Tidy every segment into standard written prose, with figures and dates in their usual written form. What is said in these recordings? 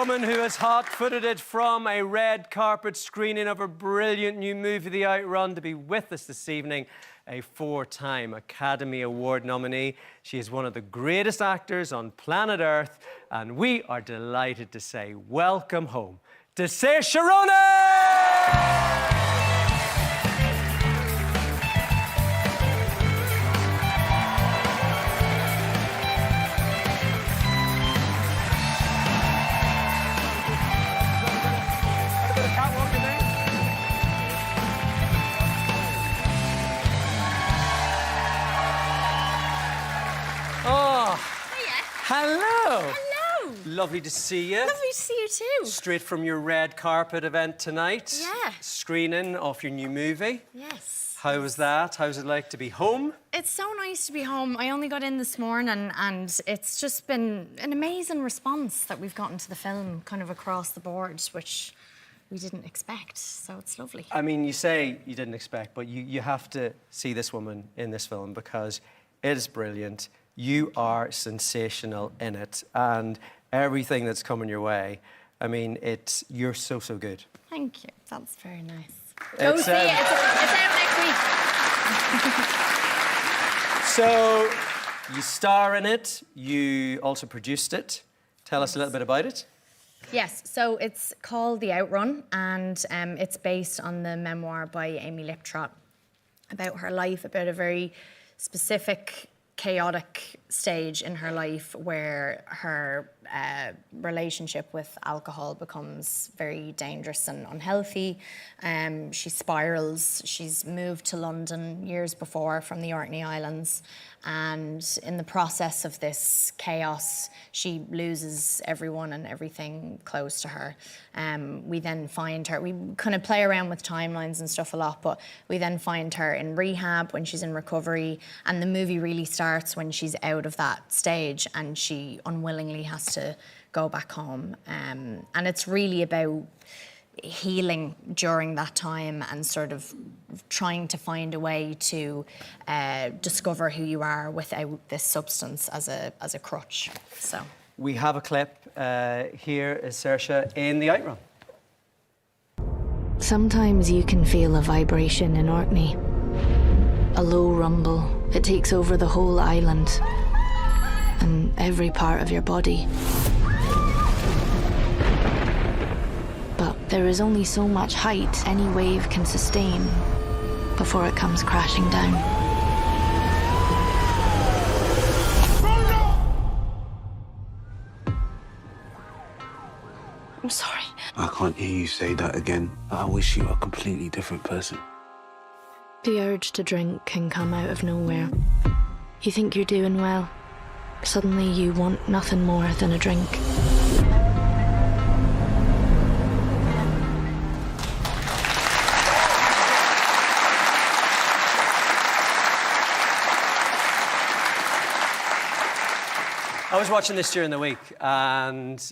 woman who has hot-footed it from a red carpet screening of her brilliant new movie, The Outrun, to be with us this evening, a four-time Academy Award nominee. She is one of the greatest actors on planet Earth, and we are delighted to say welcome home to Saoirse Ronan! Hello. Hello. Lovely to see you. Lovely to see you too. Straight from your red carpet event tonight. Yeah. Screening of your new movie. Yes. How was that? How's it like to be home? It's so nice to be home. I only got in this morning and it's just been an amazing response that we've gotten to the film kind of across the board, which we didn't expect, so it's lovely. I mean, you say you didn't expect, but you have to see this woman in this film because it is brilliant. You are sensational in it, and everything that's coming your way, I mean, you're so good. Thank you. That's very nice. Go see it. It's out next week. So, you star in it. You also produced it. Tell us a little bit about it. Yes, so it's called The Outrun, and it's based on the memoir by Amy Liptrot about her life, about a very specific chaotic stage in her life where her relationship with alcohol becomes very dangerous and unhealthy. She spirals. She's moved to London years before from the Orkney Islands, and in the process of this chaos, she loses everyone and everything close to her. We then find her, we kind of play around with timelines and stuff a lot, but we then find her in rehab when she's in recovery, and the movie really starts when she's out of that stage and she unwillingly has to go back home. And it's really about healing during that time and sort of trying to find a way to discover who you are without this substance as a crutch. So we have a clip here is Saoirse in The Outrun. Sometimes you can feel a vibration in Orkney. A low rumble. It takes over the whole island and every part of your body. But there is only so much height any wave can sustain before it comes crashing down. I'm sorry. I can't hear you say that again. I wish you were a completely different person. The urge to drink can come out of nowhere. You think you're doing well. Suddenly you want nothing more than a drink. I was watching this during the week, and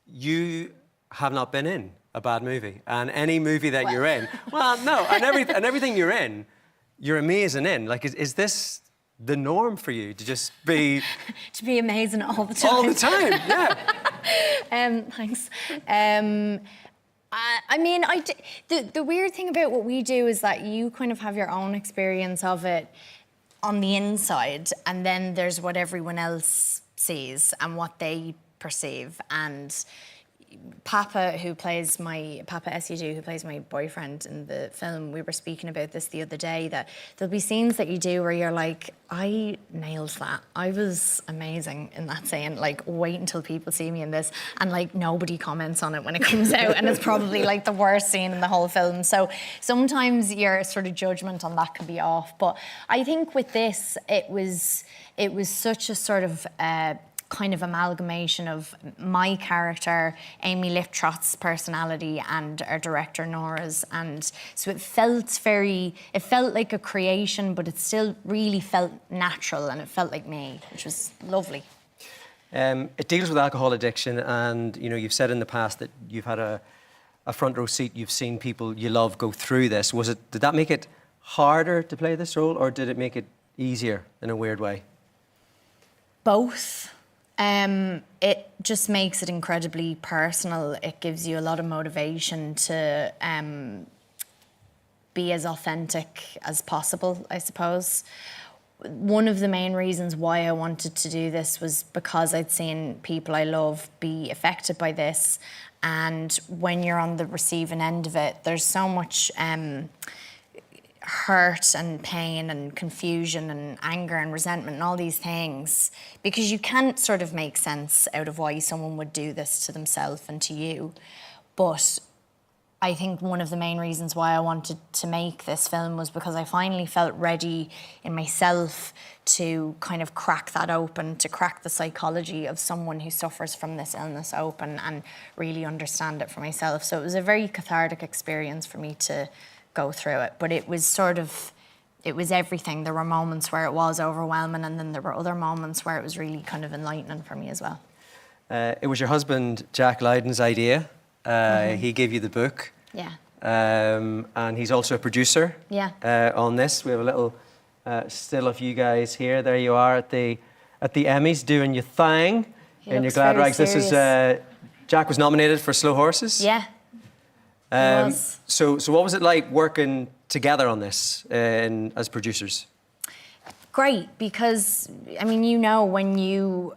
you have not been in a bad movie. And any movie that you're in, well, no, and everything you're in, you're amazing in. Like, is this the norm for you to just be... to be amazing all the time. All the time, yeah. Thanks. I mean, the weird thing about what we do is that you kind of have your own experience of it on the inside, and then there's what everyone else sees and what they perceive. And Papa Esidu, who plays my boyfriend in the film, we were speaking about this the other day, that there'll be scenes that you do where you're like, I nailed that. I was amazing in that scene. Like, wait until people see me in this. And like, nobody comments on it when it comes out. And it's probably like the worst scene in the whole film. So sometimes your sort of judgment on that can be off. But I think with this, it was such a sort of kind of amalgamation of my character, Amy Liptrot's personality, and our director Nora's, and so it felt like a creation, but it still really felt natural and it felt like me, which was lovely. It deals with alcohol addiction, and you know, you've said in the past that you've had a front row seat, you've seen people you love go through this. Did that make it harder to play this role, or did it make it easier in a weird way? Both. It just makes it incredibly personal. It gives you a lot of motivation to be as authentic as possible, I suppose. One of the main reasons why I wanted to do this was because I'd seen people I love be affected by this. And when you're on the receiving end of it, there's so much hurt and pain and confusion and anger and resentment and all these things, because you can't sort of make sense out of why someone would do this to themselves and to you. But I think one of the main reasons why I wanted to make this film was because I finally felt ready in myself to kind of crack that open, to crack the psychology of someone who suffers from this illness open and really understand it for myself. So it was a very cathartic experience for me to go through it. But it was everything. There were moments where it was overwhelming, and then there were other moments where it was really kind of enlightening for me as well. It was your husband, Jack Lydon's idea. He gave you the book. Yeah. And he's also a producer. Yeah. On this. We have a little still of you guys here. There you are at the Emmys doing your thing in your glad rags. This is Jack was nominated for Slow Horses. Yeah. Was. So what was it like working together on this as producers? Great, because I mean, you know, when you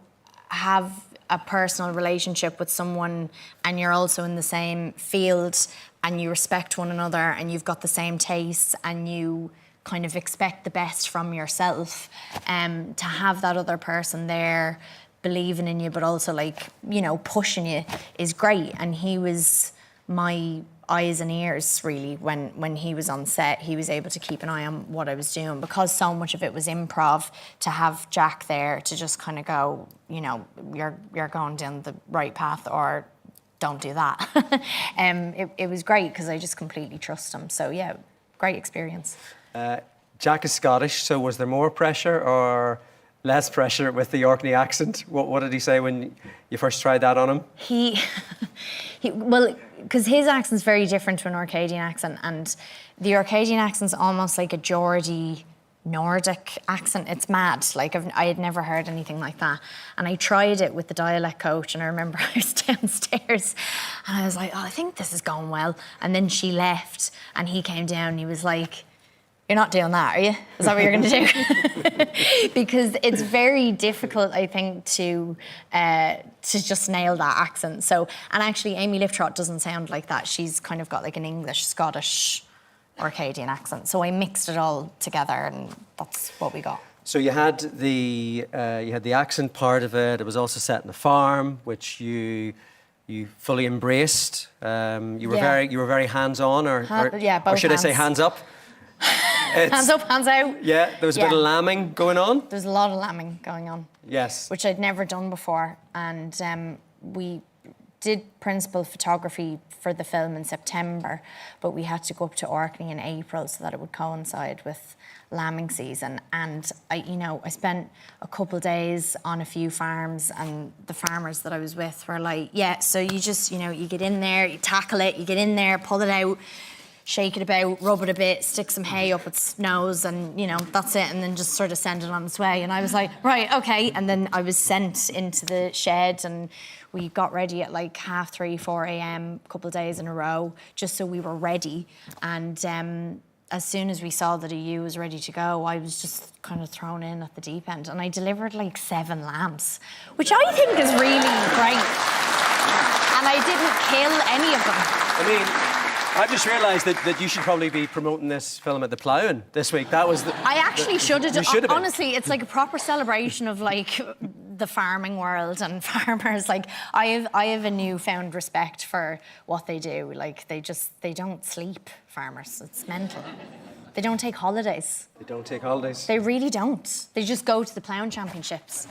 have a personal relationship with someone and you're also in the same field and you respect one another and you've got the same tastes and you kind of expect the best from yourself, to have that other person there believing in you but also, like, you know, pushing you is great. And he was my eyes and ears, really. When he was on set, he was able to keep an eye on what I was doing, because so much of it was improv. To have Jack there to just kind of go, you know, you're going down the right path, or don't do that. It was great because I just completely trust him. So yeah, great experience. Jack is Scottish, so was there more pressure or less pressure with the Orkney accent? What did he say when you first tried that on him? Well, because his accent's very different to an Orcadian accent, and the Orcadian accent's almost like a Geordie Nordic accent. It's mad. Like, I had never heard anything like that. And I tried it with the dialect coach, and I remember I was downstairs and I was like, oh, I think this is going well. And then she left and he came down and he was like, you're not doing that, are you? Is that what you're going to do? Because it's very difficult, I think, to just nail that accent. So, and actually, Amy Liptrot doesn't sound like that. She's kind of got like an English, Scottish, Orcadian accent. So I mixed it all together, and that's what we got. So you had the accent part of it. It was also set in the farm, which you fully embraced. You were very hands-on, or should I say hands up? Hands up, hands out. Yeah, there was a bit of lambing going on. There's a lot of lambing going on. Yes. Which I'd never done before. And we did principal photography for the film in September, but we had to go up to Orkney in April so that it would coincide with lambing season. And I spent a couple of days on a few farms, and the farmers that I was with were like, yeah, so you just, you get in there, you tackle it, you get in there, pull it out, shake it about, rub it a bit, stick some hay up its nose, and that's it, and then just sort of send it on its way. And I was like, right, okay. And then I was sent into the shed, and we got ready at like 3:30, 4 a.m. a couple of days in a row, just so we were ready. And as soon as we saw that a ewe was ready to go, I was just kind of thrown in at the deep end, and I delivered like 7 lambs, which I think is really great. And I didn't kill any of them. I mean, I just realised that you should probably be promoting this film at the Ploughing this week. That was I actually should have. Honestly, it's like a proper celebration of like the farming world and farmers. Like I have a newfound respect for what they do. Like they don't sleep, farmers. It's mental. They don't take holidays. They don't take holidays. They really don't. They just go to the Ploughing Championships.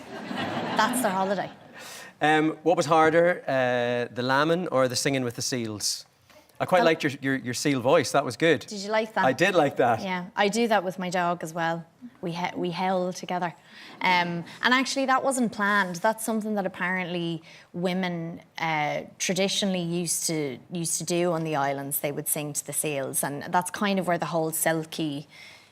That's their holiday. What was harder, the lambing or the singing with the seals? I quite liked your seal voice. That was good. Did you like that? I did like that. Yeah, I do that with my dog as well. We howl together. And actually, that wasn't planned. That's something that apparently women traditionally used to do on the islands. They would sing to the seals, and that's kind of where the whole Selkie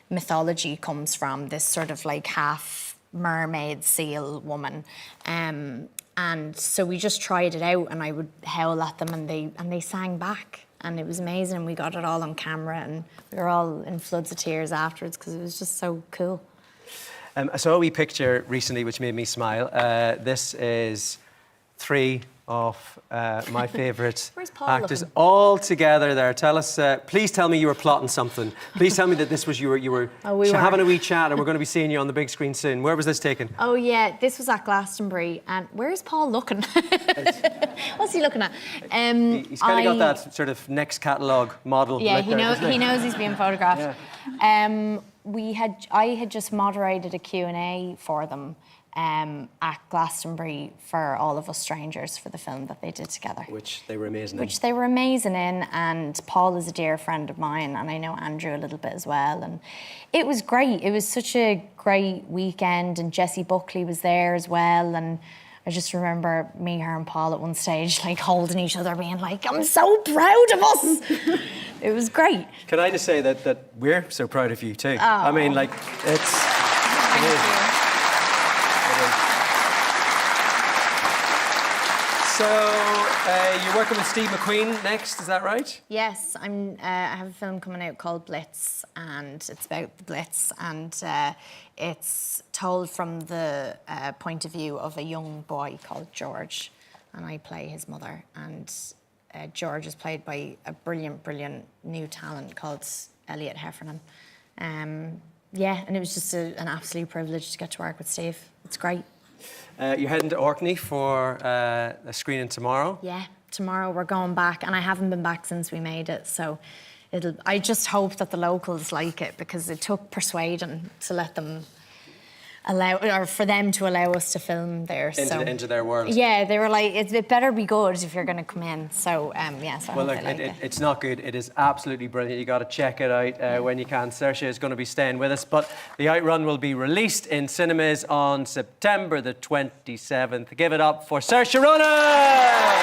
mythology comes from. This sort of like half mermaid seal woman. And so we just tried it out, and I would howl at them, and they sang back, and it was amazing. We got it all on camera, and we were all in floods of tears afterwards because it was just so cool. I saw a wee picture recently which made me smile. This is 3 of my favourite Where's Paul actors looking? all together there. Tell us, please tell me you were plotting something. Please tell me that this was you were we were. having a wee chat, and we're going to be seeing you on the big screen soon. Where was this taken? Oh yeah, this was at Glastonbury, and where's Paul looking? What's he looking at? He's kind of got that sort of next catalogue model. Yeah, look he there, knows. doesn't He knows he's being photographed. Yeah. I had just moderated a Q&A for them at Glastonbury for All of Us Strangers for the film that they did together. Which they were amazing in. Which they were amazing in, and Paul is a dear friend of mine, and I know Andrew a little bit as well, and it was great. It was such a great weekend, and Jessie Buckley was there as well, and I just remember me, her and Paul at one stage like holding each other being like, I'm so proud of us. It was great. Can I just say that we're so proud of you too? Oh. I mean, like, it's... Thank you. So, you're working with Steve McQueen next, is that right? Yes, I have a film coming out called Blitz, and it's about the Blitz, and it's told from the point of view of a young boy called George, and I play his mother, and George is played by a brilliant, brilliant new talent called Elliot Heffernan. Yeah, and it was just an absolute privilege to get to work with Steve. It's great. You're heading to Orkney for a screening tomorrow. Yeah, tomorrow we're going back, and I haven't been back since we made it, so I just hope that the locals like it, because it took persuading to let them for them to allow us to film there. Into their world. Yeah, they were like, it better be good if you're going to come in. So, yeah, so I Well, hope look, they like it. it's not good. It is absolutely brilliant. You got to check it out when you can. Saoirse is going to be staying with us, but the Outrun will be released in cinemas on September the 27th. Give it up for Saoirse Ronan!